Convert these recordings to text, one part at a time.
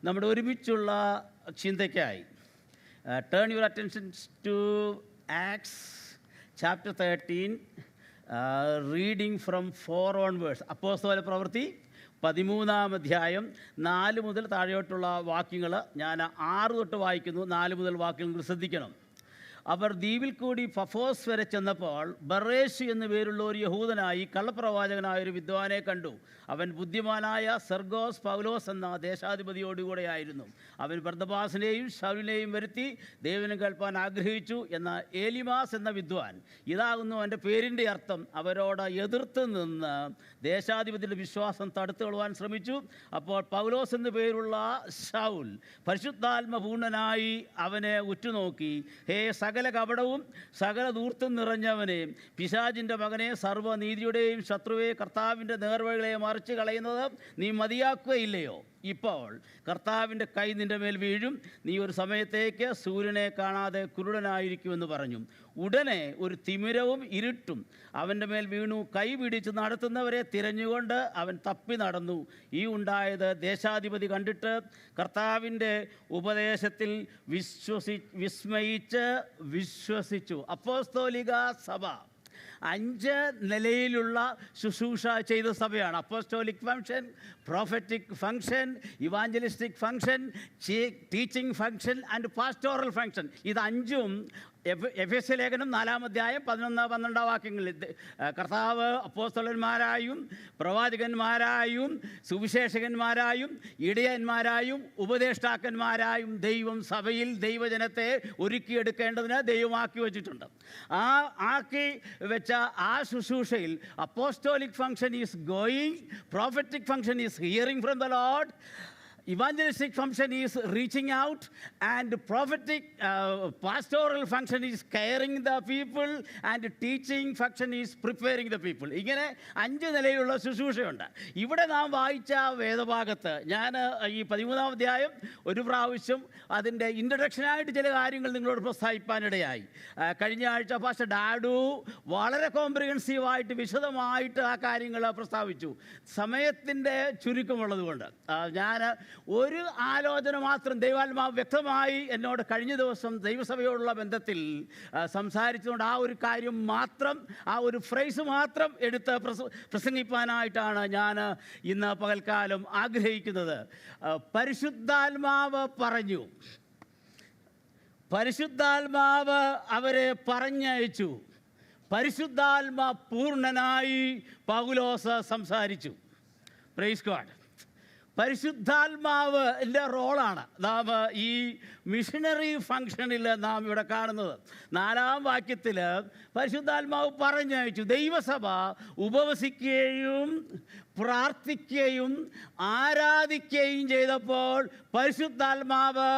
നമ്മുടെ ഒരുമിച്ചുള്ള ചിന്തയ്ക്കായി turn your attentions to Acts chapter 13, reading from 4 onwards. അപ്പോസ്തല പ്രവൃത്തി 13-ാം അധ്യായം 4 മുതൽ താഴോട്ടുള്ള വാക്യങ്ങൾ ഞാൻ 6 തൊട്ട് വായിക്കുന്നു. 4 മുതൽ വാക്യങ്ങൾ ശ്രദ്ധിക്കണം. അവർ ദ്വീപിൽ കൂടി പഫോസ് വരെ ചെന്നപ്പോൾ ബറേഷ് എന്നു പേരുള്ള ഒരു യഹൂദനായി കള്ളപ്രവാചകനായൊരു വിദ്വാനെ കണ്ടു. അവൻ ബുദ്ധിമാനായ സെർഗോസ് പൗലോസ് എന്ന ദേശാധിപതിയോടുകൂടെയായിരുന്നു. അവൻ ബർന്നബാസിനെയും ശൗലിനെയും വരുത്തി ദൈവനം കേൾപ്പാൻ ആഗ്രഹിച്ചു. എന്നാൽ ഏലിമാസ് എന്ന വിദ്വാൻ, ഇതാകുന്നു അവൻ്റെ പേരിൻ്റെ അർത്ഥം, അവരോട് എതിർത്ത് നിന്ന് ദേശാധിപതിയുടെ വിശ്വാസം തടുത്തുകൊള്ളുവാൻ ശ്രമിച്ചു. അപ്പോൾ പൗലോസ് എന്നു പേരുള്ള ശൗൽ പരിശുദ്ധാത്മപൂർണനായി അവനെ ഉറ്റുനോക്കി, ഹേ സകല കപടവും സകല ധൂർത്തും നിറഞ്ഞവനെ, പിശാചിൻ്റെ മകനെ, സർവ്വനീതിയുടെയും ശത്രുവെ, കർത്താവിൻ്റെ നേർവഴികളെ മറിച്ച് കളയുന്നത് നീ മതിയാക്കുകയില്ലയോ? ഇപ്പോൾ കർത്താവിൻ്റെ കൈ നിൻ്റെ മേൽ വീഴും. നീ ഒരു സമയത്തേക്ക് സൂര്യനെ കാണാതെ കുരുടനായിരിക്കുമെന്ന് പറഞ്ഞു. ഉടനെ ഒരു തിമിരവും ഇരുട്ടും അവൻ്റെ മേൽ വീണു. കൈ പിടിച്ച് നടത്തുന്നവരെ തിരഞ്ഞുകൊണ്ട് അവൻ തപ്പി നടന്നു. ഈ ഉണ്ടായത് ദേശാധിപതി കണ്ടിട്ട് കർത്താവിൻ്റെ ഉപദേശത്തിൽ വിശ്വസിച്ചു. അപ്പോസ്തോലിക സഭ 5 നിലയിലുള്ള ശുശ്രൂഷ ചെയ്ത സഭയാണ്. Apostolic function, prophetic function, evangelistic function, teaching function and pastoral function. ഇത് 5ഉം എഫെസ്യ ലേഖനം 4-ാം അധ്യായം 11-12 വാക്യങ്ങളിൽ കർത്താവ് അപ്പോസ്തലന്മാരായും പ്രവാചകന്മാരായും സുവിശേഷകന്മാരായും ഇടയന്മാരായും ഉപദേഷ്ടാക്കന്മാരായും ദൈവം സഭയിൽ ദൈവജനത്തെ ഒരുക്കിയെടുക്കേണ്ടതിന് ദൈവമാക്കി വച്ചിട്ടുണ്ട്. ആക്കി വെച്ച ആ ശുശ്രൂഷയിൽ apostolic function is going, prophetic function is hearing from the Lord, evangelistic function is reaching out, and prophetic pastoral function is caring the people, and teaching function is preparing the people. ഇങ്ങനെ 5 നിലയിലുള്ള ശുശ്രൂഷയുണ്ട്. ഇവിടെ നാം വായിച്ച വേദഭാഗത്ത് ഞാൻ ഈ 13-ാം അധ്യായം ഒരു പ്രാവശ്യം അതിൻ്റെ ഇൻട്രഡക്ഷനായിട്ട് ചില കാര്യങ്ങൾ നിങ്ങളോട് പ്രസ്താവിക്കാനിടയായി. കഴിഞ്ഞ ആഴ്ച പാസ്റ്റർ ഡാഡു വളരെ കോംപ്രിഹെൻസീവായിട്ട് വിശദമായിട്ട് ആ കാര്യങ്ങൾ പ്രസ്താവിച്ചു. സമയത്തിൻ്റെ ചുരുക്കമുള്ളതുകൊണ്ട് ഞാൻ ഒരു ആലോചന മാത്രം ദൈവാത്മാവ് വ്യക്തമായി എന്നോട് കഴിഞ്ഞ ദിവസം ദൈവസഭയോടുള്ള ബന്ധത്തിൽ സംസാരിച്ചുകൊണ്ട് ആ ഒരു കാര്യം മാത്രം, ആ ഒരു ഫ്രേസ് മാത്രം എടുത്ത് പ്രസംഗിപ്പാനായിട്ടാണ് ഞാൻ ഇന്ന് പകൽക്കാലം ആഗ്രഹിക്കുന്നത്. പരിശുദ്ധാത്മാവ് പറഞ്ഞു, പരിശുദ്ധാത്മാവ് അവരെ പറഞ്ഞയച്ചു, പരിശുദ്ധാത്മാ പൂർണ്ണനായി പൗലോസ് സംസാരിച്ചു. Praise God. പരിശുദ്ധാത്മാവ് എൻ്റെ റോളാണ് നാം ഈ മിഷനറി ഫംഗ്ഷനിൽ നാം ഇവിടെ കാണുന്നത്. 4-ാം വാക്യത്തിൽ പരിശുദ്ധാത്മാവ് പറഞ്ഞയച്ചു. ദൈവസഭ ഉപവസിക്കുകയും പ്രാർത്ഥിക്കുകയും ആരാധിക്കുകയും ചെയ്തപ്പോൾ പരിശുദ്ധാത്മാവ്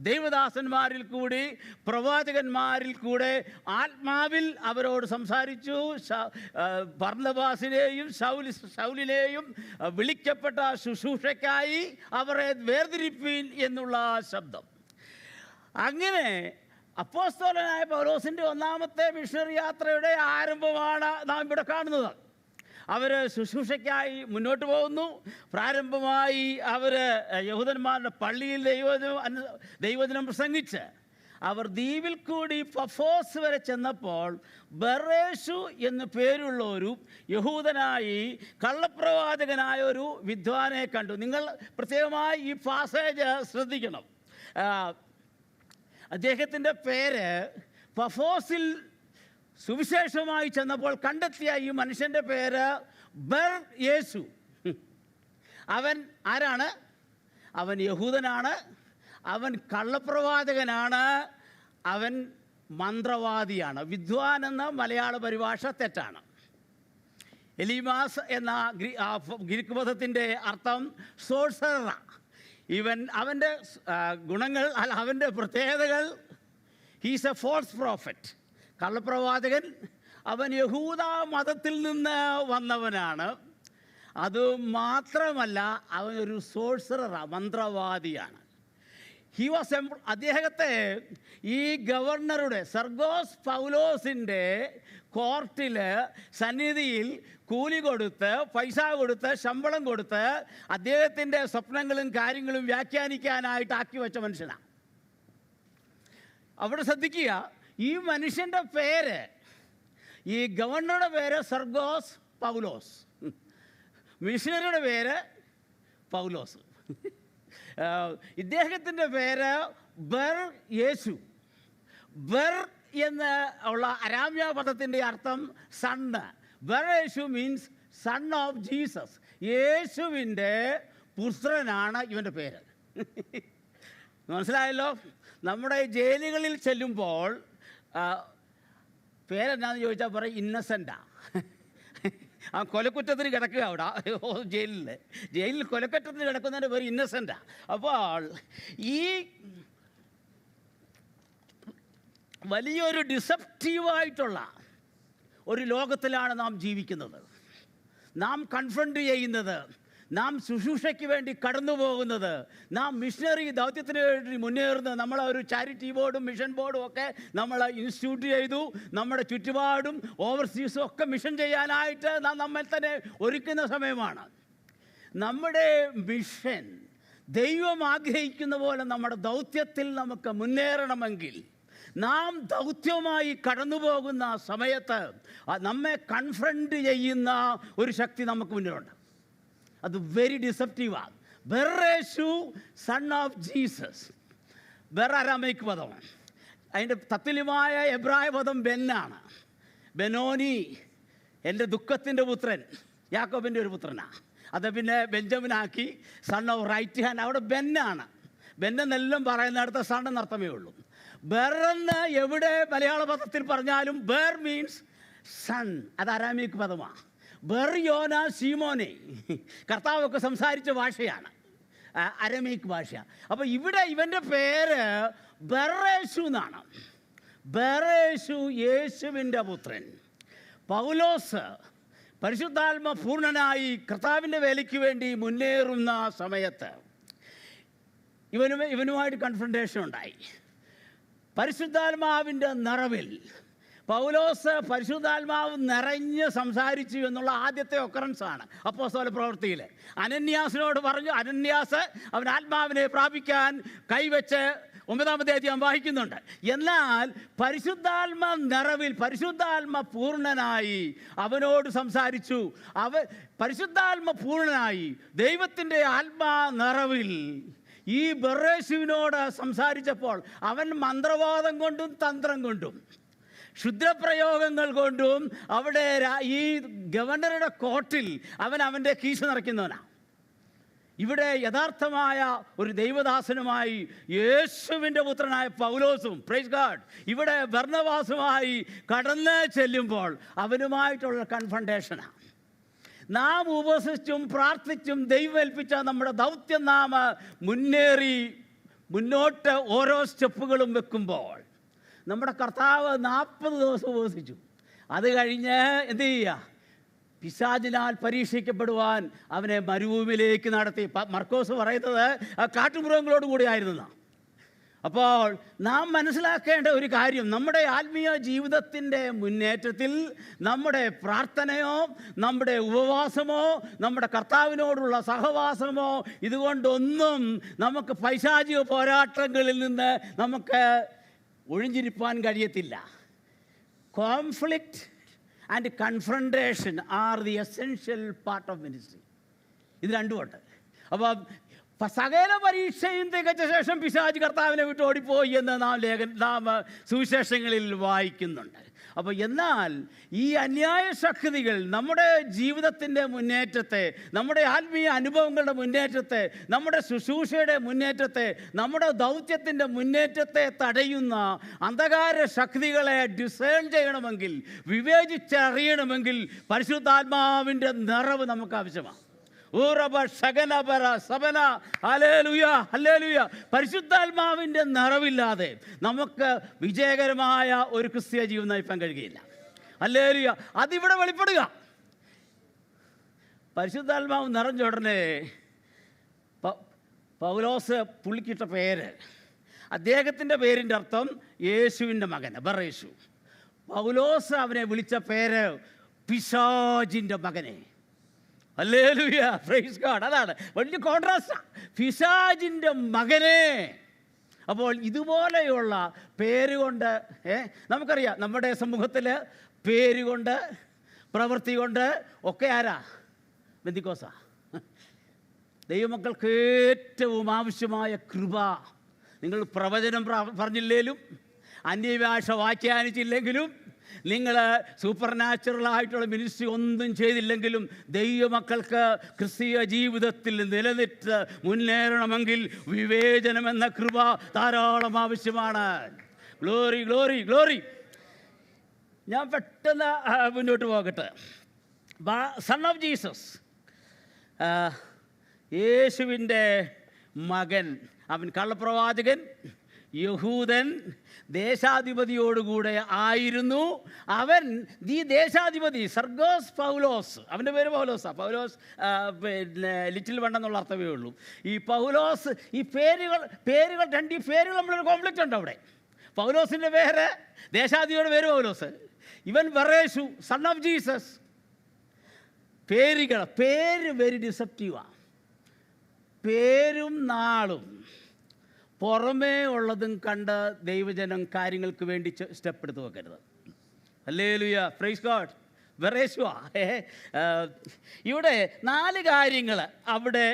ദൈവദാസന്മാരിൽ കൂടി പ്രവാചകന്മാരിൽ കൂടെ ആത്മാവിൽ അവരോട് സംസാരിച്ചു. ബർന്നബാസിനെയും ശൗലിനെയും വിളിക്കപ്പെട്ട ശുശ്രൂഷയ്ക്കായി അവരെ വേർതിരിപ്പീൻ എന്നുള്ള ശബ്ദം. അങ്ങനെ അപ്പോസ്തലനായ പൗലോസിൻ്റെ 1-ാമത്തെ മിഷണറി യാത്രയുടെ ആരംഭമാണ് നാം ഇവിടെ കാണുന്നത്. അവർ ശുശ്രൂഷയ്ക്കായി മുന്നോട്ട് പോകുന്നു. പ്രാരംഭമായി അവർ യഹൂദന്മാരുടെ പള്ളിയിൽ ദൈവദിനം പ്രസംഗിച്ച് അവർ ദ്വീപിൽ കൂടി പഫോസ് വരെ ചെന്നപ്പോൾ ബറേഷു എന്നു പേരുള്ള ഒരു യഹൂദനായി കള്ളപ്രവാചകനായ ഒരു വിദ്വാനെ കണ്ടു. നിങ്ങൾ പ്രത്യേകമായി ഈ പാസേജ് ശ്രദ്ധിക്കണം. അദ്ദേഹത്തിൻ്റെ പേര് പഫോസിൽ സുവിശേഷമായി ചെന്നപ്പോൾ കണ്ടെത്തിയ ഈ മനുഷ്യൻ്റെ പേര് ബർ യേശു. അവൻ ആരാണ്? അവൻ യഹൂദനാണ്, അവൻ കള്ളപ്രവാചകനാണ്, അവൻ മന്ത്രവാദിയാണ്. വിദ്വാൻ എന്ന മലയാള പരിഭാഷ തെറ്റാണ്. എലിമാസ് എന്ന ഗ്രീക്ക് പദത്തിൻ്റെ അർത്ഥം സോഴ്സറ. അവൻ്റെ ഗുണങ്ങൾ, അവൻ്റെ പ്രത്യേകതകൾ, ഹീസ് എ ഫോൾസ് പ്രോഫറ്റ്, കള്ളപ്രവാചകൻ. അവൻ യഹൂദ മതത്തിൽ നിന്ന് വന്നവനാണ്. അതുമാത്രമല്ല അവനൊരു സോഴ്സറ, മന്ത്രവാദിയാണ്. അദ്ദേഹത്തെ ഈ ഗവർണറുടെ സർഗോസ് പൗലോസിൻ്റെ കോർട്ടിൽ സന്നിധിയിൽ കൂലി കൊടുത്ത്, പൈസ കൊടുത്ത്, ശമ്പളം കൊടുത്ത് അദ്ദേഹത്തിൻ്റെ സ്വപ്നങ്ങളും കാര്യങ്ങളും വ്യാഖ്യാനിക്കാനായിട്ട് ആക്കി വെച്ച മനുഷ്യനാണ്. അവിടെ ശ്രദ്ധിക്കുക, ഈ മനുഷ്യൻ്റെ പേര്, ഈ ഗവർണറുടെ പേര് സർഗോസ് പൗലോസ്, മിഷണറിയുടെ പേര് പൗലോസ്, ഇദ്ദേഹത്തിൻ്റെ പേര് ബർ യേശു. ബർ എന്ന് ഉള്ള അരാമ്യ പദത്തിൻ്റെ അർത്ഥം സണ്ണ്. ബർ യേശു മീൻസ് സൺ ഓഫ് ജീസസ്. യേശുവിൻ്റെ പുത്രനാണ് ഇവൻ്റെ പേര്. മനസ്സിലായല്ലോ? നമ്മുടെ ജയിലുകളിൽ ചെല്ലുമ്പോൾ പേരെന്നാന്ന് ചോദിച്ചാൽ പറയും ഇന്നസെൻ്റാ. ആ കൊലക്കുറ്റത്തിന് കിടക്കുക അവിടെ ജയിലിൽ കൊലക്കുറ്റത്തിന് കിടക്കുന്നതിൻ്റെ പേര് ഇന്നസെൻ്റാ. അപ്പോൾ ഈ വലിയൊരു ഡിസെപ്റ്റീവായിട്ടുള്ള ഒരു ലോകത്തിലാണ് നാം ജീവിക്കുന്നത്. നാം കൺഫ്രണ്ട് ചെയ്യുന്നത്, നാം ശുശ്രൂഷയ്ക്ക് വേണ്ടി കടന്നു പോകുന്നത്, നാം മിഷണറി ദൗത്യത്തിന് വേണ്ടി മുന്നേറുന്നത്. നമ്മൾ ഒരു ചാരിറ്റി ബോർഡും മിഷൻ ബോർഡും ഒക്കെ നമ്മൾ ഇൻസ്റ്റിറ്റ്യൂട്ട് ചെയ്തു. നമ്മുടെ ചുറ്റുപാടും ഓവർസീസും ഒക്കെ മിഷൻ ചെയ്യാനായിട്ട് നാം നമ്മെ തന്നെ ഒരുക്കുന്ന സമയമാണ്. നമ്മുടെ മിഷൻ ദൈവം ആഗ്രഹിക്കുന്ന പോലെ നമ്മുടെ ദൗത്യത്തിൽ നമുക്ക് മുന്നേറണമെങ്കിൽ നാം ദൗത്യമായി കടന്നു പോകുന്ന സമയത്ത് നമ്മെ കൺഫ്രണ്ട് ചെയ്യുന്ന ഒരു ശക്തി നമുക്ക് മുന്നിലുണ്ട്. അത് വെരി ഡിസെപ്റ്റീവാണ്. ബെറേശു സൺ ഓഫ് ജീസസ്. ബെർ അരാമൈക്ക് പദമാണ്. അതിൻ്റെ തത്തുല്യമായ എബ്രായ പദം ബെന്നാണ്. ബെനോനി, എൻ്റെ ദുഃഖത്തിൻ്റെ പുത്രൻ, യാക്കോബിൻ്റെ ഒരു പുത്രനാണ്. അത് പിന്നെ ബെഞ്ചമിനാക്കി സൺ ഓഫ് റൈറ്റ് ഹാൻഡ്. അവിടെ ബെന്നാണ്. ബെന്നെന്നെല്ലാം പറയുന്നിടത്ത് സൺ എന്നർത്ഥമേ ഉള്ളൂ. ബെർ എന്ന് എവിടെ മലയാള പദത്തിൽ പറഞ്ഞാലും ബെർ മീൻസ് സൺ. അത് അരാമിക് പദമാണ്. ബെർ യോന ശീമോനെ, കർത്താവൊക്കെ സംസാരിച്ച ഭാഷയാണ്, അരമീക് ഭാഷ. അപ്പോൾ ഇവിടെ ഇവൻ്റെ പേര് ബെറേശു എന്നാണ്. ബെറേശു യേശുവിൻ്റെ പുത്രൻ. പൗലോസ് പരിശുദ്ധാത്മ പൂർണ്ണനായി കർത്താവിൻ്റെ വേലയ്ക്ക് വേണ്ടി മുന്നേറുന്ന സമയത്ത് ഇവനുമായിട്ട് കൺഫ്രണ്ടേഷൻ ഉണ്ടായി. പരിശുദ്ധാത്മാവിൻ്റെ നിറവിൽ പൗലോസ് പരിശുദ്ധാത്മാവ് നിറഞ്ഞ് സംസാരിച്ചു എന്നുള്ള ആദ്യത്തെ ഒക്കറൻസാണ് അപ്പോസ്തല പ്രവൃത്തിയിൽ. അനന്യാസിനോട് പറഞ്ഞു, അനന്യാസ് അവൻ ആത്മാവിനെ പ്രാപിക്കാൻ കൈവച്ച് 9-ാമത്തെ അധ്യായം വായിക്കുന്നുണ്ട്. എന്നാൽ പരിശുദ്ധാത്മ നിറവിൽ പരിശുദ്ധാത്മ പൂർണ്ണനായി അവനോട് സംസാരിച്ചു. പരിശുദ്ധാത്മ പൂർണ്ണനായി ദൈവത്തിൻ്റെ ആത്മാ നിറവിൽ ഈ ബെറേശുവിനോട് സംസാരിച്ചപ്പോൾ അവൻ മന്ത്രവാദം കൊണ്ടും തന്ത്രം കൊണ്ടും ക്ഷുദ്രപ്രയോഗങ്ങൾ കൊണ്ടും അവിടെ ഈ ഗവർണറുടെ കോർട്ടിൽ അവൻ്റെ കീശ നിറയ്ക്കുന്നവനാണ്. ഇവിടെ യഥാർത്ഥമായ ഒരു ദൈവദാസനുമായി യേശുവിൻ്റെ പുത്രനായ പൗലോസും, പ്രൈസ് ഗാഡ്, ഇവിടെ ബർന്നബാസുമായി കടന്ന് ചെല്ലുമ്പോൾ അവനുമായിട്ടുള്ള കൺഫ്രണ്ടേഷനാണ്. നാം ഉപവസിച്ചും പ്രാർത്ഥിച്ചും ദൈവമേൽപ്പിച്ച നമ്മുടെ ദൗത്യം നാം മുന്നേറി മുന്നോട്ട് ഓരോ സ്റ്റെപ്പുകളും വെക്കുമ്പോൾ നമ്മുടെ കർത്താവ് 40 ദിവസം ഉപവസിച്ചു. അത് കഴിഞ്ഞ് എന്ത് ചെയ്യുക? പിശാചിനാൽ പരീക്ഷിക്കപ്പെടുവാൻ അവനെ മരുഭൂമിയിലേക്ക് നടത്തി. മർക്കോസ് പറയുന്നത് കാട്ടുമൃഗങ്ങളോട് കൂടിയായിരുന്നു. അപ്പോൾ നാം മനസ്സിലാക്കേണ്ട ഒരു കാര്യം, നമ്മുടെ ആത്മീയ ജീവിതത്തിൻ്റെ മുന്നേറ്റത്തിൽ നമ്മുടെ പ്രാർത്ഥനയോ നമ്മുടെ ഉപവാസമോ നമ്മുടെ കർത്താവിനോടുള്ള സഹവാസമോ ഇതുകൊണ്ടൊന്നും നമുക്ക് പൈശാചിക പോരാട്ടങ്ങളിൽ നിന്ന് നമുക്ക് ഒഴിഞ്ഞിരിപ്പാൻ കഴിയത്തില്ല. Conflict and confrontation are the essential part of ministry. ഇത് രണ്ടുമുണ്ട്. അപ്പോൾ സകല പരീക്ഷയും തികച്ച ശേഷം പിശാച് കർത്താവിനെ വിട്ട് ഓടിപ്പോയി എന്ന് നാം സുവിശേഷങ്ങളിൽ വായിക്കുന്നുണ്ട്. അപ്പോൾ എന്നാൽ ഈ അന്യായ ശക്തികൾ നമ്മുടെ ജീവിതത്തിൻ്റെ മുന്നേറ്റത്തെ, നമ്മുടെ ആത്മീയ അനുഭവങ്ങളുടെ മുന്നേറ്റത്തെ, നമ്മുടെ ശുശ്രൂഷയുടെ മുന്നേറ്റത്തെ, നമ്മുടെ ദൗത്യത്തിൻ്റെ മുന്നേറ്റത്തെ തടയുന്ന അന്ധകാര ശക്തികളെ ഡിസേൺ ചെയ്യണമെങ്കിൽ, വിവേചിച്ചറിയണമെങ്കിൽ പരിശുദ്ധാത്മാവിൻ്റെ നിറവ് നമുക്ക് ആവശ്യമാണ്. പരിശുദ്ധാത്മാവിൻ്റെ നിറവില്ലാതെ നമുക്ക് വിജയകരമായ ഒരു ക്രിസ്തീയ ജീവിതം നയിക്കാൻ കഴിയുകയില്ല. ഹല്ലേലൂയ. അതിവിടെ വെളിപ്പെടുക. പരിശുദ്ധാത്മാവ് നിറഞ്ഞ ഉടനെ പൗലോസ് പുള്ളിക്കിട്ട പേര് അദ്ദേഹത്തിൻ്റെ പേരിൻ്റെ അർത്ഥം യേശുവിൻ്റെ മകൻ, ബറേശു. പൗലോസ് അവനെ വിളിച്ച പേര് പിശാചിൻ്റെ മകനെ. Hallelujah, praise God. അതാണ് വലിയ കോൺട്രാസ്റ്റാണ്, പിശാചിൻ്റെ മകനെ. അപ്പോൾ ഇതുപോലെയുള്ള പേരുകൊണ്ട് നമുക്കറിയാം, നമ്മുടെ സമൂഹത്തിൽ പേരുകൊണ്ട് പ്രവൃത്തി കൊണ്ട് ഒക്കെ ആരാ? ബെന്തിക്കോസാ. ദൈവമക്കൾക്ക് ഏറ്റവും ആവശ്യമായ കൃപ. നിങ്ങൾ പ്രവചനം പറഞ്ഞില്ലേലും, അന്യഭാഷ വ്യാഖ്യാനിച്ചില്ലെങ്കിലും, നിങ്ങൾ സൂപ്പർ നാച്ചുറലായിട്ടുള്ള മിനിസ്ട്രി ഒന്നും ചെയ്തില്ലെങ്കിലും, ദൈവമക്കൾക്ക് ക്രിസ്തീയ ജീവിതത്തിൽ നിലനിട്ട് മുന്നേറണമെങ്കിൽ വിവേചനമെന്ന കൃപ ധാരാളം ആവശ്യമാണ്. Glory, glory, glory. ഞാൻ പെട്ടെന്ന് മുന്നോട്ട് പോകട്ടെ. സൺ ഓഫ് ജീസസ്, യേശുവിൻ്റെ മകൻ. അവൻ കള്ളപ്രവാചകൻ, യഹൂദൻ, ദേശാധിപതിയോടുകൂടെ ആയിരുന്നു. അവൻ ഈ ദേശാധിപതി സർഗോസ് പൗലോസ്, അവൻ്റെ പേര് പൗലോസാണ്. പൗലോസ് പിന്നെ ലിറ്റിൽ വണ്ണെന്നുള്ള അർത്ഥമേ ഉള്ളൂ. ഈ പൗലോസ്, ഈ പേരുകൾ രണ്ട് ഈ പേരുകൾ നമ്മളൊരു കോംപ്ലക്റ്റ് ഉണ്ട് അവിടെ. പൗലോസിൻ്റെ പേര്, ദേശാധിപതിയുടെ പേര് പൗലോസ്. ഇവൻ ബറേശു, സൺ ഓഫ് ജീസസ്. പേര് വെരി ഡിസെപ്റ്റീവാണ്. പേരും നാളും പുറമേ ഉള്ളതും കണ്ട് ദൈവജനം കാര്യങ്ങൾക്ക് വേണ്ടി സ്റ്റെപ്പ് എടുത്ത് വെക്കരുത്. Hallelujah, praise God. ബറേശുവാ. ഇവിടെ 4 കാര്യങ്ങൾ അവിടെ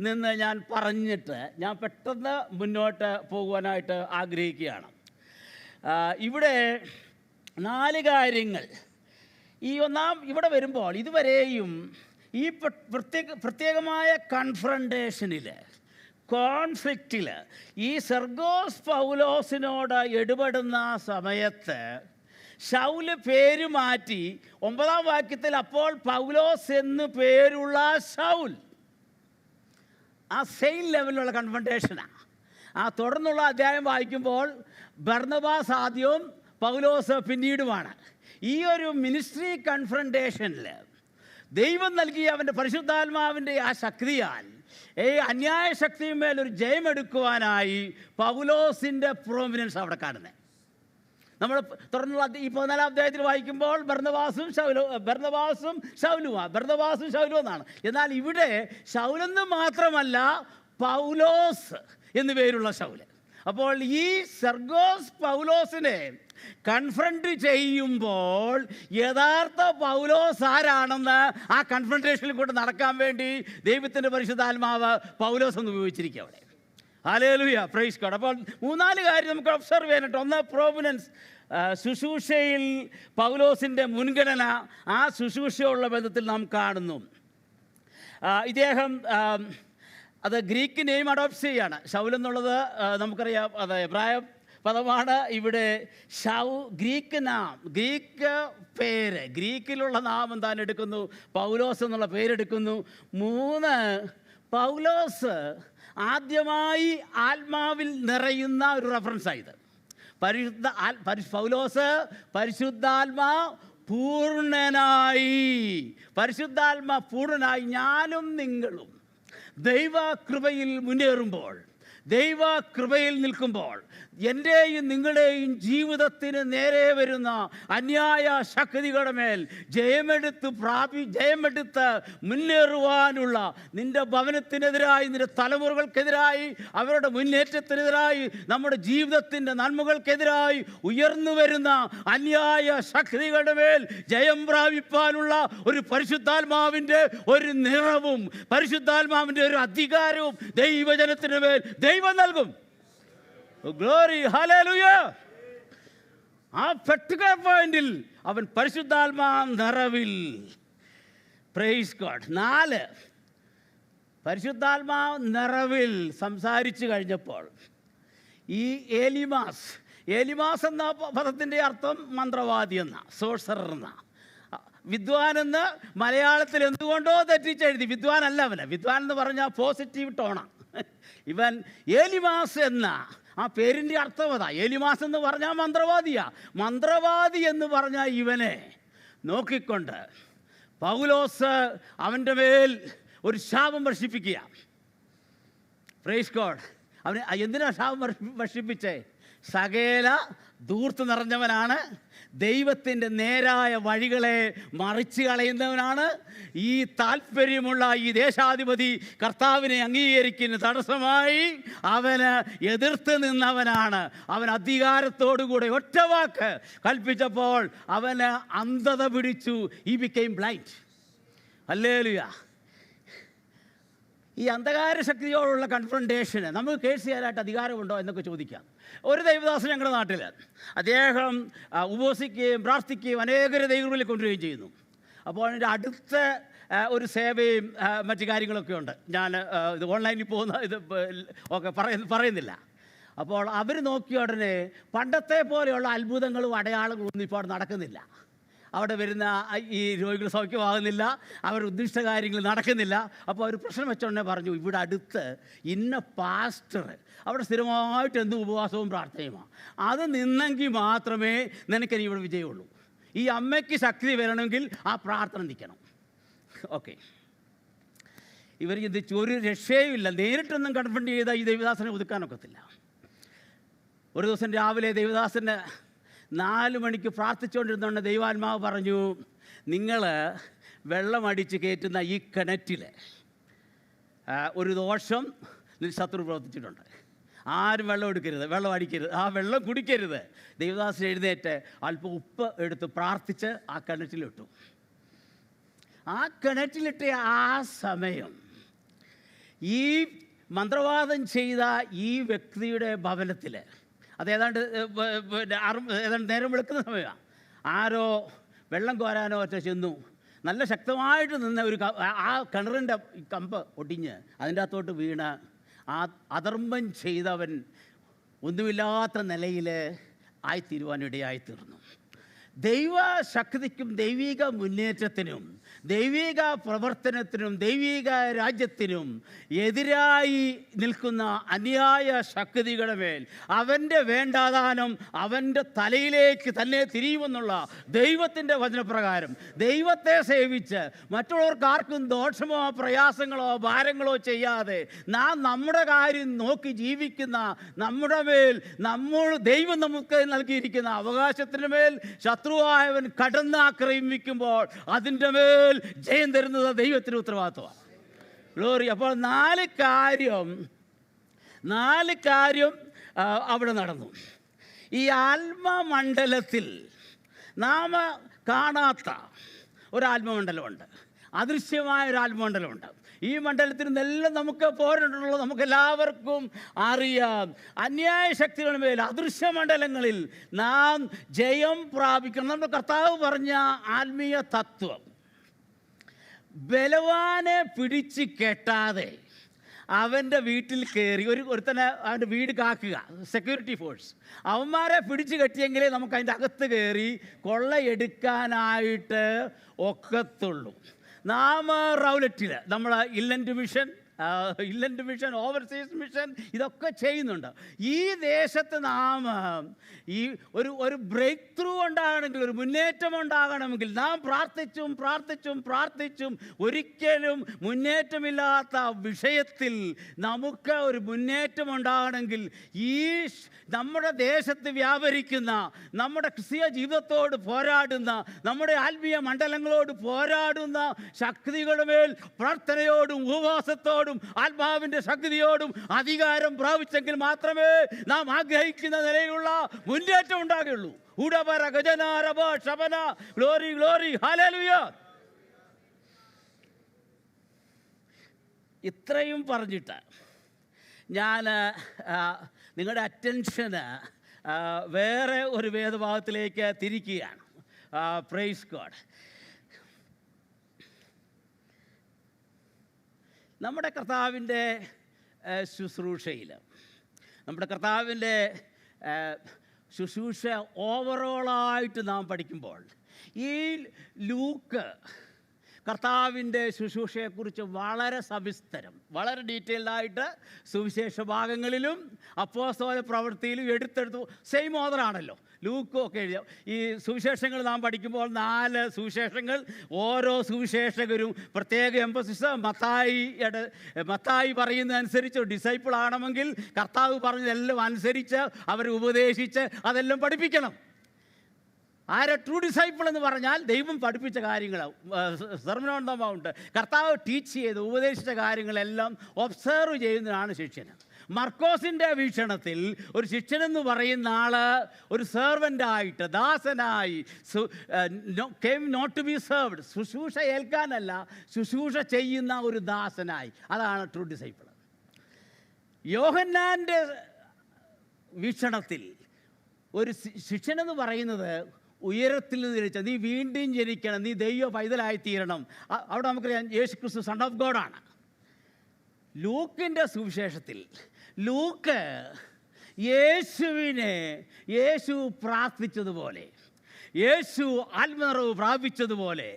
നിന്ന് ഞാൻ പറഞ്ഞിട്ട് ഞാൻ പെട്ടെന്ന് മുന്നോട്ട് പോകുവാനായിട്ട് ആഗ്രഹിക്കുകയാണ്. ഇവിടെ 4 കാര്യങ്ങൾ. ഈ ഇവിടെ വരുമ്പോൾ ഇതുവരെയും ഈ പ്രത്യേകമായ കൺഫ്രണ്ടേഷനിൽ, കോൺഫ്ലിക്റ്റിൽ ഈ സെർഗോസ് പൗലോസിനോട് ഇടപെടുന്ന സമയത്ത് ശൗല് പേര് മാറ്റി 9-ാം വാക്യത്തിൽ അപ്പോൾ പൗലോസ് എന്ന് പേരുള്ള ശൗൽ. ആ സെയിം ലെവലിലുള്ള കൺഫ്രണ്ടേഷനാണ്. തുടർന്നുള്ള അധ്യായം വായിക്കുമ്പോൾ ബർന്നബാസ് ആദ്യവും പൗലോസ് പിന്നീടുമാണ്. ഈ ഒരു മിനിസ്ട്രി കൺഫ്രണ്ടേഷനിൽ ദൈവം നൽകിയ അവൻ്റെ പരിശുദ്ധാത്മാവിൻ്റെ ആ ശക്തിയാൽ അന്യായ ശക്തിയുമേൽ ഒരു ജയമെടുക്കുവാനായി പൗലോസിൻ്റെ പ്രോമിനൻസ് അവിടെ കാണുന്നത്. നമ്മൾ തുടർന്നുള്ള ഈ 14-ാം അധ്യായത്തിൽ വായിക്കുമ്പോൾ ബർന്നബാസും ശൗലും എന്നാണ്. എന്നാൽ ഇവിടെ ശൗലെന്ന് മാത്രമല്ല, പൗലോസ് എന്നു പേരുള്ള ശൗല്. അപ്പോൾ ഈ സെർഗോസ് പൗലോസിനെ കൺഫ്രണ്ട് ചെയ്യുമ്പോൾ യഥാർത്ഥ പൗലോസ് ആരാണെന്ന് ആ കൺഫ്രണ്ടേഷനിൽ കൊണ്ട് നടക്കാൻ വേണ്ടി ദൈവത്തിൻ്റെ പരിശുദ്ധാത്മാവ് പൗലോസ് എന്ന് ഉപയോഗിച്ചിരിക്കുക അവിടെ. Hallelujah, praise God. അപ്പോൾ 3-4 കാര്യം നമുക്ക് ഒബ്സർവ് ചെയ്യാനായിട്ട്. ഒന്ന്, പ്രോമിനൻസ്. ശുശ്രൂഷയിൽ പൗലോസിൻ്റെ മുൻഗണന ആ ശുശ്രൂഷയുള്ള ബന്ധത്തിൽ നാം കാണുന്നു. ഇദ്ദേഹം അത് ഗ്രീക്ക് നെയിം അഡോപ്റ്റ് ചെയ്യാണ്. ശൗൽ എന്നുള്ളത് നമുക്കറിയാം, അത് എബ്രായ പദമാണ്. ഇവിടെ ഗ്രീക്ക് പേര്, ഗ്രീക്കിലുള്ള നാമം താൻ എടുക്കുന്നു, പൗലോസ് എന്നുള്ള പേരെടുക്കുന്നു. 3, പൗലോസ് ആദ്യമായി ആത്മാവിൽ നിറയുന്ന ഒരു റെഫറൻസായത്. പൗലോസ് പരിശുദ്ധാത്മാ പൂർണ്ണനായി ഞാനും നിങ്ങളും ദൈവകൃപയിൽ മുന്നേറുമ്പോൾ, ദൈവകൃപയിൽ നിൽക്കുമ്പോൾ, എൻ്റെയും നിങ്ങളുടെയും ജീവിതത്തിന് നേരെ വരുന്ന അന്യായ ശക്തികളുടെ മേൽ ജയമെടുത്ത് മുന്നേറുവാനുള്ള നിൻ്റെ ഭവനത്തിനെതിരായി, നിൻ്റെ തലമുറകൾക്കെതിരായി, അവരുടെ മുന്നേറ്റത്തിനെതിരായി, നമ്മുടെ ജീവിതത്തിൻ്റെ നന്മകൾക്കെതിരായി ഉയർന്നു വരുന്ന അന്യായ ശക്തികളുടെ മേൽ ജയം പ്രാപിപ്പാനുള്ള ഒരു പരിശുദ്ധാത്മാവിൻ്റെ ഒരു നിറവും പരിശുദ്ധാത്മാവിൻ്റെ ഒരു അധികാരവും ദൈവജനത്തിന് മേൽ ദൈവം നൽകും. Glory, hallelujah. ആ പർട്ടിക്കുലർ പോയിന്റിൽ അവൻ പരിശുദ്ധാത്മാ നിറവിൽ. Praise God. 4, പരിശുദ്ധാത്മാ നിറവിൽ സംസാരിച്ചു കഴിഞ്ഞപ്പോൾ ഈ ഏലിമാസ് എന്ന പദത്തിൻ്റെ അർത്ഥം മന്ത്രവാദി എന്ന, സോഴ്സറർ എന്ന. വിദ്വാൻ എന്ന് മലയാളത്തിൽ എന്തുകൊണ്ടോ തെറ്റിച്ചെഴുതി. വിദ്വാനല്ല അവന്. വിദ്വാൻ എന്ന് പറഞ്ഞാൽ പോസിറ്റീവ് ടോണാണ്. ഇവൻ ഏലിമാസ് എന്ന ആ പേരിൻ്റെ അർത്ഥം അതാ. ഏലിമാസ് എന്ന് പറഞ്ഞാൽ മന്ത്രവാദി എന്ന് പറഞ്ഞാൽ ഇവനെ നോക്കിക്കൊണ്ട് പൗലോസ് അവൻ്റെ മേൽ ഒരു ശാപം വർഷിപ്പിക്കുക. Praise God. അവന് എന്തിനാ ശാപം വർഷിപ്പിച്ചേ? സകല ധൂർത്ത് നിറഞ്ഞവനാണ്, ദൈവത്തിൻ്റെ നേരായ വഴികളെ മറിച്ച് കളയുന്നവനാണ്, ഈ താല്പര്യമുള്ള ഈ ദേശാധിപതി കർത്താവിനെ അംഗീകരിക്കുന്ന തടസ്സമായി അവന് എതിർത്ത് നിന്നവനാണ്. അവൻ അധികാരത്തോടുകൂടെ ഒറ്റ വാക്ക് കൽപ്പിച്ചപ്പോൾ അവന് അന്ധത പിടിച്ചു. He became blind. ഹല്ലേലൂയ. ഈ അന്ധകാര ശക്തിയോടുള്ള കൺഫ്രണ്ടേഷന് നമുക്ക് കേസ് ചെയ്യാനായിട്ട് അധികാരമുണ്ടോ എന്നൊക്കെ ചോദിക്കാം. ഒരു ദൈവദാസൻ ഞങ്ങളുടെ നാട്ടിൽ അദ്ദേഹം ഉപവസിക്കുകയും പ്രാർത്ഥിക്കുകയും അനേകരെ ദൈവങ്ങളിൽ കൊണ്ടുവരികയും ചെയ്യുന്നു. അപ്പോൾ അതിൻ്റെ അടുത്ത ഒരു സേവയും മറ്റു കാര്യങ്ങളൊക്കെ ഉണ്ട്. ഞാൻ ഇത് ഓൺലൈനിൽ പോകുന്ന ഇത് ഒക്കെ പറയുന്നില്ല. അപ്പോൾ അവർ നോക്കിയ ഉടനെ പണ്ടത്തെ പോലെയുള്ള അത്ഭുതങ്ങളും അടയാളങ്ങളും ഒന്നും ഇപ്പോൾ നടക്കുന്നില്ല. അവിടെ വരുന്ന ഈ രോഗികൾ സൗഖ്യമാകുന്നില്ല, അവർ ഉദ്ദിഷ്ട കാര്യങ്ങൾ നടക്കുന്നില്ല. അപ്പോൾ അവർ പ്രശ്നം വെച്ചോണ്ടേ പറഞ്ഞു, ഇവിടെ അടുത്ത് ഇന്ന പാസ്റ്റർ അവിടെ സ്ഥിരമായിട്ട് എന്തും ഉപവാസവും പ്രാർത്ഥനയുമാണ്, അത് നിന്നെങ്കിൽ മാത്രമേ നിനക്കിനി ഇവിടെ വിജയമുള്ളൂ. ഈ അമ്മയ്ക്ക് ശക്തി വരണമെങ്കിൽ ആ പ്രാർത്ഥന നിൽക്കണം. ഓക്കെ, ഇവർ ചിന്തിച്ചു ഒരു രക്ഷയുമില്ല, നേരിട്ടൊന്നും കൺഫ്രണ്ട് ചെയ്താൽ ഈ ദൈവദാസനെ ഒതുക്കാനൊക്കത്തില്ല. ഒരു ദിവസം രാവിലെ ദൈവദാസന് 4 മണിക്ക് പ്രാർത്ഥിച്ചുകൊണ്ടിരുന്നുകൊണ്ട് ദൈവാത്മാവ് പറഞ്ഞു, നിങ്ങൾ വെള്ളമടിച്ച് കയറ്റുന്ന ഈ കിണറ്റിൽ ഒരു ദോഷം ശത്രു പ്രവർത്തിച്ചിട്ടുണ്ട്. ആരും വെള്ളം എടുക്കരുത്, വെള്ളം അടിക്കരുത്, ആ വെള്ളം കുടിക്കരുത്. ദൈവദാസൻ എഴുന്നേറ്റ് അല്പം ഉപ്പ് എടുത്ത് പ്രാർത്ഥിച്ച് ആ കിണറ്റിലിട്ടു. ആ കിണറ്റിലിട്ട ആ സമയം ഈ മന്ത്രവാദം ചെയ്ത ഈ വ്യക്തിയുടെ ഭവനത്തിൽ, അത് ഏതാണ്ട് നേരം വെളുക്കുന്ന സമയമാണ്, ആരോ വെള്ളം കോരാനോ ഒറ്റ ചെന്നു. നല്ല ശക്തമായിട്ട് നിന്ന ഒരു ആ കിണറിൻ്റെ കമ്പ് ഒടിഞ്ഞ് അതിൻ്റെ അകത്തോട്ട് വീണ് ആ അധർമ്മം ചെയ്തവൻ ഒന്നുമില്ലാത്ത നിലയിൽ ആയിത്തീരുവാനിടയായിത്തീർന്നു. ദൈവശക്തിക്കും ദൈവിക മുന്നേറ്റത്തിനും ദൈവിക പ്രവർത്തനത്തിനും ദൈവിക രാജ്യത്തിനും എതിരായി നിൽക്കുന്ന അന്യായ ശക്തികളുടെ മേൽ അവൻ്റെ വേണ്ടാദാനം അവൻ്റെ തലയിലേക്ക് തന്നെ തിരിയുമെന്നുള്ള ദൈവത്തിൻ്റെ വചനപ്രകാരം ദൈവത്തെ സേവിച്ച് മറ്റുള്ളവർക്ക് ആർക്കും ദോഷമോ പ്രയാസങ്ങളോ ഭാരങ്ങളോ ചെയ്യാതെ നാം നമ്മുടെ കാര്യം നോക്കി ജീവിക്കുന്ന നമ്മുടെ മേൽ ദൈവം നമുക്ക് നൽകിയിരിക്കുന്ന അവകാശത്തിന് മേൽ ശത്രുവായവൻ കടന്നാക്രമിക്കുമ്പോൾ അതിൻ്റെ മേൽ ജയം തരുന്നത് ദൈവത്തിന് ഉത്തരവാദിത്വമാണ്. ഗ്ലോറി. അപ്പോൾ 4 കാര്യം അവിടെ നടന്നു. ഈ ആത്മമണ്ഡലത്തിൽ നാം കാണാത്ത ഒരാത്മമണ്ഡലമുണ്ട്, അദൃശ്യമായ ഒരു ആത്മമണ്ഡലമുണ്ട്. ഈ മണ്ഡലത്തിൽ നിന്നെല്ലാം നമുക്ക് പോരാട്ടുള്ളത് നമുക്കെല്ലാവർക്കും അറിയാം. അന്യായ ശക്തികളുടെ മേൽ അദൃശ്യ മണ്ഡലങ്ങളിൽ നാം ജയം പ്രാപിക്കണം. നമ്മുടെ കർത്താവ് പറഞ്ഞ ആത്മീയ തത്വം, ബലവാനെ പിടിച്ച് കെട്ടാതെ അവൻ്റെ വീട്ടിൽ കയറി ഒരുത്തനെ അവൻ്റെ വീട് കാക്കുക, സെക്യൂരിറ്റി ഫോഴ്സ്, അവന്മാരെ പിടിച്ച് കെട്ടിയെങ്കിലേ നമുക്ക് അതിൻ്റെ അകത്ത് കയറി കൊള്ളയെടുക്കാനായിട്ട് ഒക്കത്തുള്ളൂ. നാം റൗലറ്റിൽ നമ്മൾ ഇല്ലൻഡ് മിഷൻ, ഓവർസീസ് മിഷൻ ഇതൊക്കെ ചെയ്യുന്നുണ്ട്. ഈ ദേശത്ത് നാം ഈ ഒരു ബ്രേക്ക് ത്രൂ ഉണ്ടാകണമെങ്കിൽ, ഒരു മുന്നേറ്റം ഉണ്ടാകണമെങ്കിൽ നാം പ്രാർത്ഥിച്ചും ഒരിക്കലും മുന്നേറ്റമില്ലാത്ത വിഷയത്തിൽ നമുക്ക് ഒരു മുന്നേറ്റം ഉണ്ടാകണമെങ്കിൽ ഈ നമ്മുടെ ദേശത്ത് വ്യാപരിക്കുന്ന, നമ്മുടെ ക്രിസ്തീയ ജീവിതത്തോട് പോരാടുന്ന, നമ്മുടെ ആത്മീയ മണ്ഡലങ്ങളോട് പോരാടുന്ന ശക്തികളുടെ മേൽ പ്രാർത്ഥനയോടും ഉപവാസത്തോടും ആത്മാവിൻ്റെ ശക്തിയോടും അധികാരം പ്രാപിച്ചെങ്കിൽ മാത്രമേ നാം ആഗ്രഹിക്കുന്ന നിലയിലുള്ള മുന്നേറ്റം ഉണ്ടാകുകയുള്ളൂ. Glory glory hallelujah. ഇത്രയും പറഞ്ഞിട്ട് ഞാൻ നിങ്ങളുടെ അറ്റൻഷന് വേറെ ഒരു വേദഭാഗത്തിലേക്ക് തിരിക്കുകയാണ്. Praise God. നമ്മുടെ കർത്താവിൻ്റെ ശുശ്രൂഷയിൽ, നമ്മുടെ കർത്താവിൻ്റെ ശുശ്രൂഷ ഓവറോളായിട്ട് നാം പഠിക്കുമ്പോൾ ഈ ലൂക്ക് കർത്താവിൻ്റെ ശുശ്രൂഷയെക്കുറിച്ച് വളരെ സവിസ്തരം, വളരെ ഡീറ്റെയിൽഡായിട്ട് സുവിശേഷ ഭാഗങ്ങളിലും അപ്പോസ്തല പ്രവൃത്തിയിലും എടുത്തെടുത്തു. സെയിം ഓതറാണല്ലോ ലൂക്കും ഒക്കെ എഴുതിയ ഈ സുവിശേഷങ്ങൾ നാം പഠിക്കുമ്പോൾ 4 സുവിശേഷങ്ങൾ, ഓരോ സുവിശേഷകരും പ്രത്യേക എംഫസിസ്. മത്തായി പറയുന്നതനുസരിച്ച് ഡിസൈപ്പിൾ ആണെങ്കിൽ കർത്താവ് പറഞ്ഞതെല്ലാം അനുസരിച്ച് അവരെ ഉപദേശിച്ച് അതെല്ലാം പഠിപ്പിക്കണം. ആരെ ട്രൂ ഡിസൈപ്പിൾ എന്ന് പറഞ്ഞാൽ ദൈവം പഠിപ്പിച്ച കാര്യങ്ങൾ, സെർമൺ ഓൺ ദ മൗണ്ട്, കർത്താവ് ടീച്ച് ചെയ്ത് ഉപദേശിച്ച കാര്യങ്ങളെല്ലാം ഒബ്സർവ് ചെയ്യുന്നതാണ് ശിഷ്യൻ. മർക്കോസിൻ്റെ വീക്ഷണത്തിൽ ഒരു ശിഷ്യനെന്ന് പറയുന്ന ആൾ ഒരു സെർവൻ്റായിട്ട്, ദാസനായി, came not to be served, ശുശ്രൂഷ ഏൽക്കാനല്ല, ശുശ്രൂഷ ചെയ്യുന്ന ഒരു ദാസനായി. അതാണ് ട്രൂ ഡിസൈപ്പിൾ. യോഹന്നാൻ്റെ വീക്ഷണത്തിൽ ഒരു ശിഷ്യനെന്ന് പറയുന്നത് ഉയരത്തിൽ നിന്ന് ജനിച്ച, നീ വീണ്ടും ജനിക്കണം, നീ ദൈവ പൈതലായി തീരണം. അവിടെ നമുക്കറിയാം യേശു ക്രിസ്തു സൺ ഓഫ് ഗോഡാണ്. ലൂക്കിൻ്റെ സുവിശേഷത്തിൽ ലൂക്ക് യേശു പ്രാർത്ഥിച്ചതുപോലെ, യേശു ആത്മനിറവ് പ്രാപിച്ചതുപോലെ,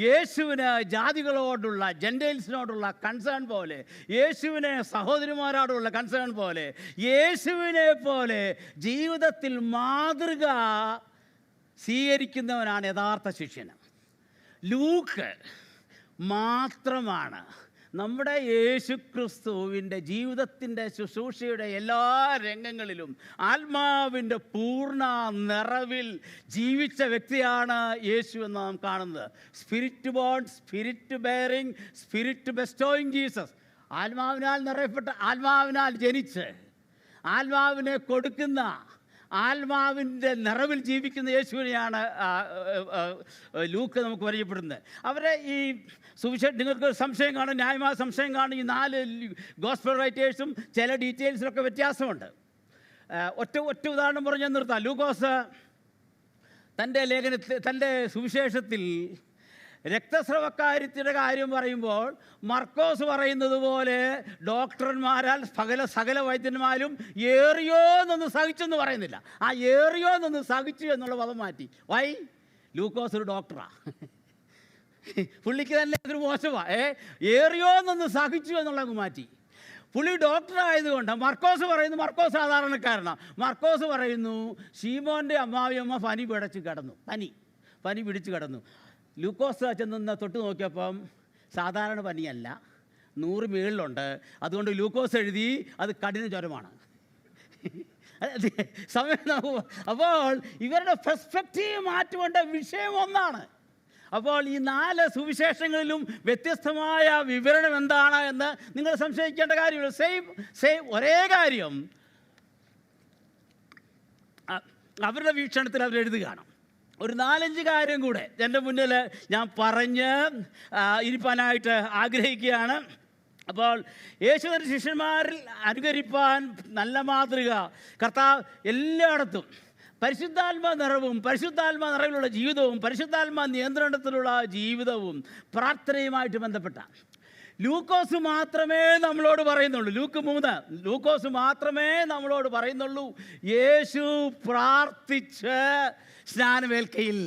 യേശുവിന് ജാതികളോടുള്ള, ജെൻറ്റൈൽസിനോടുള്ള കൺസേൺ പോലെ, യേശുവിനെ സഹോദരിമാരോടുള്ള കൺസേൺ പോലെ, യേശുവിനെ പോലെ ജീവിതത്തിൽ മാതൃക സ്വീകരിക്കുന്നവനാണ് യഥാർത്ഥ ശിഷ്യൻ. ലൂക്ക് മാത്രമാണ് നമ്മുടെ യേശു ക്രിസ്തുവിൻ്റെ ജീവിതത്തിൻ്റെ ശുശ്രൂഷയുടെ എല്ലാ രംഗങ്ങളിലും ആത്മാവിൻ്റെ പൂർണ്ണ നിറവിൽ ജീവിച്ച വ്യക്തിയാണ് യേശു എന്ന് നാം കാണുന്നത്. Spirit born, spirit bearing, spirit bestowing Jesus. ആത്മാവിനാൽ നിറയപ്പെട്ട, ആത്മാവിനാൽ ജനിച്ച് ആത്മാവിനെ കൊടുക്കുന്ന, ആത്മാവിൻ്റെ നിറവിൽ ജീവിക്കുന്ന യേശുവിനെയാണ് ലൂക്ക് നമുക്ക് പരിചയപ്പെടുന്നത്. അവരെ ഈ നിങ്ങൾക്ക് സംശയം കാണും, ന്യായമായ സംശയം കാണും. ഈ 4 ഗോസ്പൽ റൈറ്റേഴ്സും ചില ഡീറ്റെയിൽസിലൊക്കെ വ്യത്യാസമുണ്ട്. ഒറ്റ ഉദാഹരണം പറഞ്ഞ് നിർത്താം. ലൂക്കോസ് തൻ്റെ സുവിശേഷത്തിൽ രക്തസ്രവക്കാരിയുടെ കാര്യം പറയുമ്പോൾ മർക്കോസ് പറയുന്നത് പോലെ ഡോക്ടർമാരാൽ സകല വൈദ്യന്മാരും ഏറിയോന്നൊന്ന് സഹിച്ചെന്ന് പറയുന്നില്ല. ആ ഏറിയോന്നൊന്ന് സഹിച്ചു എന്നുള്ള പദം മാറ്റി. വൈ? ലൂക്കോസ് ഒരു ഡോക്ടറാണ്, പുള്ളിക്ക് തന്നെ അതൊരു മോശമാണ്. ഏറിയോന്നൊന്ന് സഹിച്ചു എന്നുള്ളത് മാറ്റി. പുള്ളി ഡോക്ടറായതുകൊണ്ട് മർക്കോസ് പറയുന്നു, മർക്കോസ് സാധാരണക്കാരനാണ്. മർക്കോസ് പറയുന്നു ശീമോൻ്റെ അമ്മാവിയമ്മ പനി പിടിച്ച് കിടന്നു. ലൂക്കോസ് ചെന്ന് തൊട്ട് നോക്കിയപ്പം സാധാരണ പനിയല്ല, 100 മേളിലുണ്ട്. അതുകൊണ്ട് ലൂക്കോസ് എഴുതി അത് കഠിന ജ്വരമാണ്. അപ്പോൾ ഇവരുടെ പെർസ്പെക്റ്റീവ് മാറ്റുകൊണ്ട് വിഷയം ഒന്നാണ്. അപ്പോൾ ഈ 4 സുവിശേഷങ്ങളിലും വ്യത്യസ്തമായ വിവരണം എന്താണ് എന്ന് നിങ്ങൾ സംശയിക്കേണ്ട കാര്യമില്ല. സെയിം ഒരേ കാര്യം അവരുടെ വീക്ഷണത്തിൽ അവരെഴുതുകയാണ്. ഒരു 4-5 കാര്യം കൂടെ എൻ്റെ മുന്നിൽ ഞാൻ പറഞ്ഞ് ഇരിപ്പാനായിട്ട് ആഗ്രഹിക്കുകയാണ്. അപ്പോൾ യേശുവിൻ്റെ ശിഷ്യന്മാരിൽ അനുകരിപ്പാൻ നല്ല മാതൃക കർത്താവ് എല്ലായിടത്തും പരിശുദ്ധാത്മാ നിറവിലുള്ള ജീവിതവും പരിശുദ്ധാത്മാ നിയന്ത്രണത്തിലുള്ള ജീവിതവും പ്രാർത്ഥനയുമായിട്ട് ബന്ധപ്പെട്ട ലൂക്കോസ് മാത്രമേ നമ്മളോട് പറയുന്നുള്ളൂ. ലൂക്കോസ് മാത്രമേ നമ്മളോട് പറയുന്നുള്ളൂ. യേശു പ്രാർത്ഥിച്ച് സ്നാനമേൽക്കയിൽ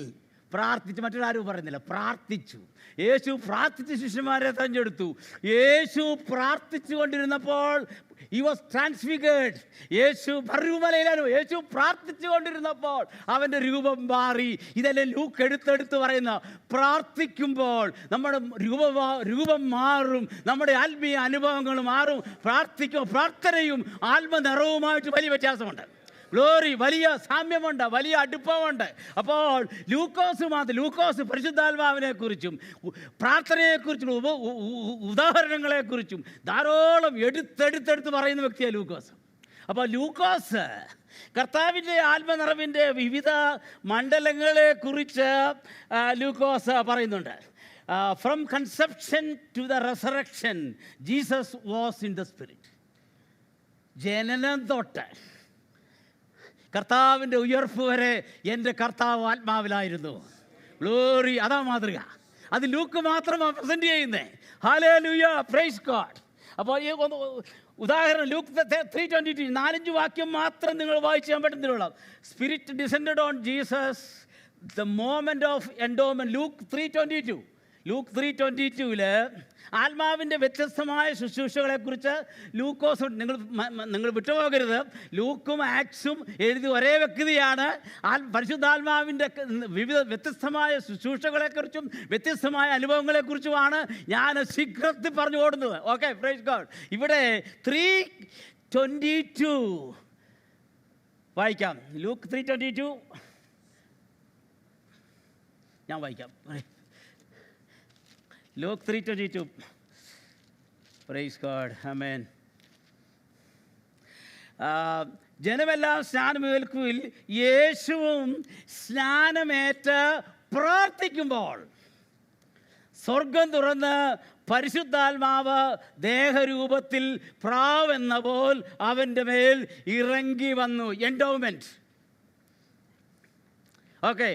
പ്രാർത്ഥിച്ചു, മറ്റൊരാരും പറയുന്നില്ല, പ്രാർത്ഥിച്ചു. യേശു പ്രാർത്ഥിച്ച് ശിഷ്യന്മാരെ തെരഞ്ഞെടുത്തു. യേശു പ്രാർത്ഥിച്ചു കൊണ്ടിരുന്നപ്പോൾ he was transfigured. യേശു പ്രാർത്ഥിച്ചു കൊണ്ടിരുന്നപ്പോൾ അവൻ്റെ രൂപം മാറി. ഇതെല്ലാം ലൂക്ക് എടുത്തെടുത്ത് പറയുന്ന, പ്രാർത്ഥിക്കുമ്പോൾ നമ്മുടെ രൂപം മാറും, നമ്മുടെ ആത്മീയ അനുഭവങ്ങൾ മാറും. പ്രാർത്ഥനയും ആത്മനിറവുമായിട്ട് വലിയ വ്യത്യാസമുണ്ട്. ഗ്ലോറി, വലിയ സാമ്യമുണ്ട്, വലിയ അടുപ്പമുണ്ട്. അപ്പോൾ ലൂക്കോസ് പരിശുദ്ധാത്മാവിനെ കുറിച്ചും പ്രാർത്ഥനയെക്കുറിച്ചും ഉദാഹരണങ്ങളെക്കുറിച്ചും ധാരാളം എടുത്തെടുത്ത് പറയുന്ന വ്യക്തിയാണ് ലൂക്കോസ്. അപ്പോൾ ലൂക്കോസ് കർത്താവിൻ്റെ ആത്മനിറവിൻ്റെ വിവിധ മണ്ഡലങ്ങളെക്കുറിച്ച് ലൂക്കോസ് പറയുന്നുണ്ട്. From conception to the resurrection Jesus was in the spirit. ജനനം തൊട്ട് കർത്താവിൻ്റെ ഉയർപ്പ് വരെ എൻ്റെ കർത്താവ് ആത്മാവിലായിരുന്നു. ഗ്ലോറി, അതാ മാതൃക. അത് ലൂക്ക് മാത്രമാണ് പ്രസൻറ്റ് ചെയ്യുന്നത്. Hallelujah, praise God. അപ്പോൾ ഈ ഉദാഹരണം ലൂക്ക് 3:22, 4-5 വാക്യം മാത്രം നിങ്ങൾ വായിച്ച് ഞാൻ പറ്റുന്നില്ല. Spirit descended on Jesus the moment of endowment. Luke 3:22. Luke 3:22 ആത്മാവിൻ്റെ വ്യത്യസ്തമായ ശുശ്രൂഷകളെക്കുറിച്ച് ലൂക്കോസ്, നിങ്ങൾ വിട്ടുപോകരുത്, ലൂക്കും ആക്സും എഴുതി ഒരേ വ്യക്തിയാണ്. പരിശുദ്ധാത്മാവിൻ്റെ വ്യത്യസ്തമായ ശുശ്രൂഷകളെക്കുറിച്ചും വ്യത്യസ്തമായ അനുഭവങ്ങളെക്കുറിച്ചുമാണ് ഞാൻ ശീഘ്രത്തിൽ പറഞ്ഞു ഓടുന്നത്. Okay, praise God. ഇവിടെ 3:22 വായിക്കാം. ലൂക്ക് 3:22 ഞാൻ വായിക്കാം. ലൂക്ക് 3:22. പ്രൈസ് ഗോഡ്, ആമേൻ. ജനമെല്ലാം സ്നാനമേൽക്കുവിൽ, യേശുവും സ്നാനമേറ്റ് പ്രാർത്ഥിക്കുമ്പോൾ സ്വർഗം തുറന്ന് പരിശുദ്ധാത്മാവ് ദേഹരൂപത്തിൽ പ്രാവെന്ന പോൽ അവൻ്റെ മേൽ ഇറങ്ങി വന്നു. എൻഡോവ്മെൻറ്റ്. ഓക്കെ,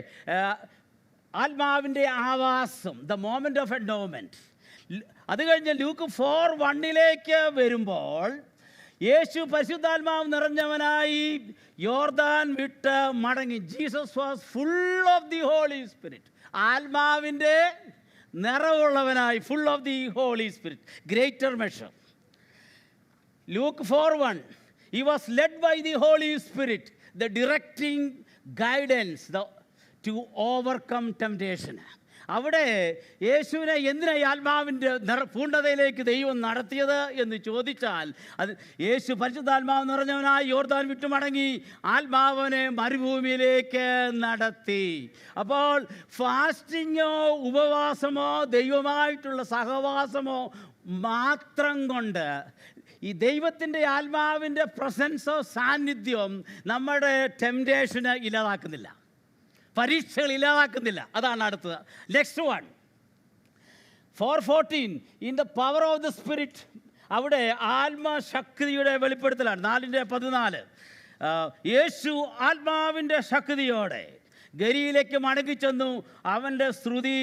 ആത്മാവിൻ്റെ ആവാസം, ദ മോമെൻ്റ് ഓഫ് എൻഡോവ്മെൻറ്റ്. അത് കഴിഞ്ഞ് ലൂക്ക് 4:1 വരുമ്പോൾ യേശു പരിശുദ്ധാത്മാവ് നിറഞ്ഞവനായി യോർദാൻ വിട്ട് മടങ്ങി. Jesus was full of the Holy Spirit. ആത്മാവിൻ്റെ നിറവുള്ളവനായി, full of the Holy Spirit. Greater measure. Luke 4:1 he was led by the Holy Spirit, the directing guidance to overcome temptation. അവിടെ യേശുവിനെ എന്തിനാണ് ആത്മാവിൻ്റെ പൂർണ്ണതയിലേക്ക് ദൈവം നടത്തിയത് എന്ന് ചോദിച്ചാൽ, അത് യേശു പരിശുദ്ധാത്മാവ് നിറഞ്ഞവനായി യോർദാൻ വിട്ടു മടങ്ങി ആത്മാവിനെ മരുഭൂമിയിലേക്ക് നടത്തി. അപ്പോൾ ഫാസ്റ്റിങ്ങോ ഉപവാസമോ ദൈവമായിട്ടുള്ള സഹവാസമോ മാത്രം കൊണ്ട് ഈ ദൈവത്തിൻ്റെ ആത്മാവിൻ്റെ പ്രസൻസോ സാന്നിധ്യം നമ്മുടെ ടെംപ്റ്റേഷന് ഇല്ലാതാക്കുന്നില്ല, പരീക്ഷകൾ ഇല്ലാതാക്കുന്നില്ല. അതാണ് അടുത്തത്. Next one 4:14 in the power of the spirit. അവിടെ ആത്മശക്തിയുടെ വെളിപ്പെടുത്തലാണ്. 4:14 യേശു ആത്മാവിൻ്റെ ശക്തിയോടെ ഗലീലയ്ക്ക് മടങ്ങിച്ചെന്നു. അവൻ്റെ ശ്രുതി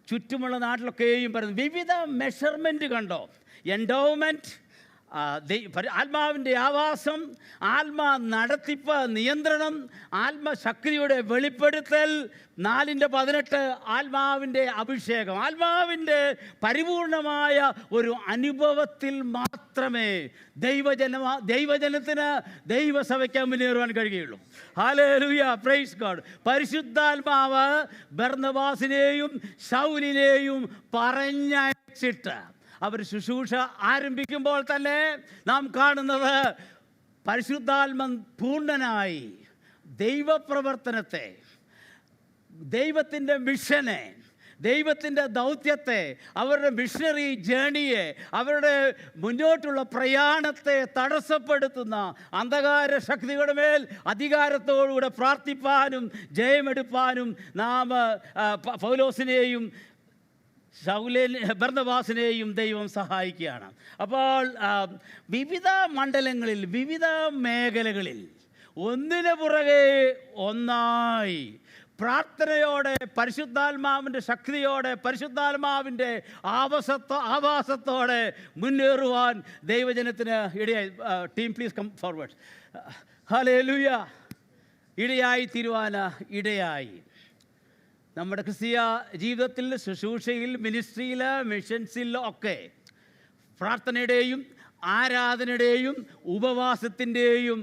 ചുറ്റുമുള്ള നാട്ടിലൊക്കെയും പറയുന്നു. വിവിധ മെഷർമെൻറ്റ് കണ്ടോ? എൻഡോവ്മെൻറ്റ്, ആത്മാവിൻ്റെ ആവാസം, ആത്മാ നടത്തിപ്പ്, നിയന്ത്രണം, ആത്മശക്തിയുടെ വെളിപ്പെടുത്തൽ. 4:18 ആത്മാവിൻ്റെ അഭിഷേകം. ആത്മാവിൻ്റെ പരിപൂർണമായ ഒരു അനുഭവത്തിൽ മാത്രമേ ദൈവജനത്തിന് ദൈവസഭയ്ക്ക് മുന്നേറുവാൻ കഴിയുള്ളൂ. Hallelujah, praise God. പരിശുദ്ധാത്മാവ് ബർന്നബാസിനെയും ശൗലിനെയും പറഞ്ഞയച്ചിട്ട് അവർ ശുശ്രൂഷ ആരംഭിക്കുമ്പോൾ തന്നെ നാം കാണുന്നത് പരിശുദ്ധാത്മൻ പൂർണ്ണനായി ദൈവപ്രവർത്തനത്തെ, ദൈവത്തിൻ്റെ മിഷനെ, ദൈവത്തിൻ്റെ ദൗത്യത്തെ, അവരുടെ മിഷണറി ജേണിയെ, അവരുടെ മുന്നോട്ടുള്ള പ്രയാണത്തെ തടസ്സപ്പെടുത്തുന്ന അന്ധകാര ശക്തികളുടെ മേൽ അധികാരത്തോടുകൂടെ പ്രാർത്ഥിപ്പാനും ജയമെടുപ്പാനും നാം പൗലോസിനെയും ബർന്നബാസിനെയും ദൈവം സഹായിക്കുകയാണ്. അപ്പോൾ വിവിധ മണ്ഡലങ്ങളിൽ, വിവിധ മേഖലകളിൽ ഒന്നിനു പുറകെ ഒന്നായി പ്രാർത്ഥനയോടെ, പരിശുദ്ധാത്മാവിൻ്റെ ശക്തിയോടെ, പരിശുദ്ധാത്മാവിൻ്റെ ആവാസത്തോടെ മുന്നേറുവാൻ ദൈവജനത്തിന് ഇടയായി. Team please come forward. Hallelujah. ഇടയായി തീരുവാൻ ഇടയായി. നമ്മുടെ ക്രിസ്തീയ ജീവിതത്തിൽ, ശുശ്രൂഷയിൽ, മിനിസ്ട്രിയിൽ, മിഷൻസിൽ ഒക്കെ പ്രാർത്ഥനയുടെയും ആരാധനയുടെയും ഉപവാസത്തിൻ്റെയും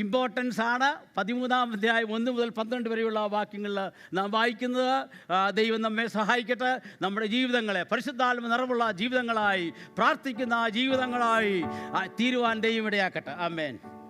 ഇമ്പോർട്ടൻസ് ആണ് 13-ാം അധ്യായം 1 മുതൽ 12 വരെയുള്ള വാക്യങ്ങളിൽ നാം വായിക്കുന്നത്. ദൈവം നമ്മെ സഹായിക്കട്ടെ. നമ്മുടെ ജീവിതങ്ങളെ പരിശുദ്ധാത്മ നിറവുള്ള ജീവിതങ്ങളായി, പ്രാർത്ഥിക്കുന്ന ജീവിതങ്ങളായി തീരുവാൻ ദൈവം ഇടയാക്കട്ടെ. ആമേൻ.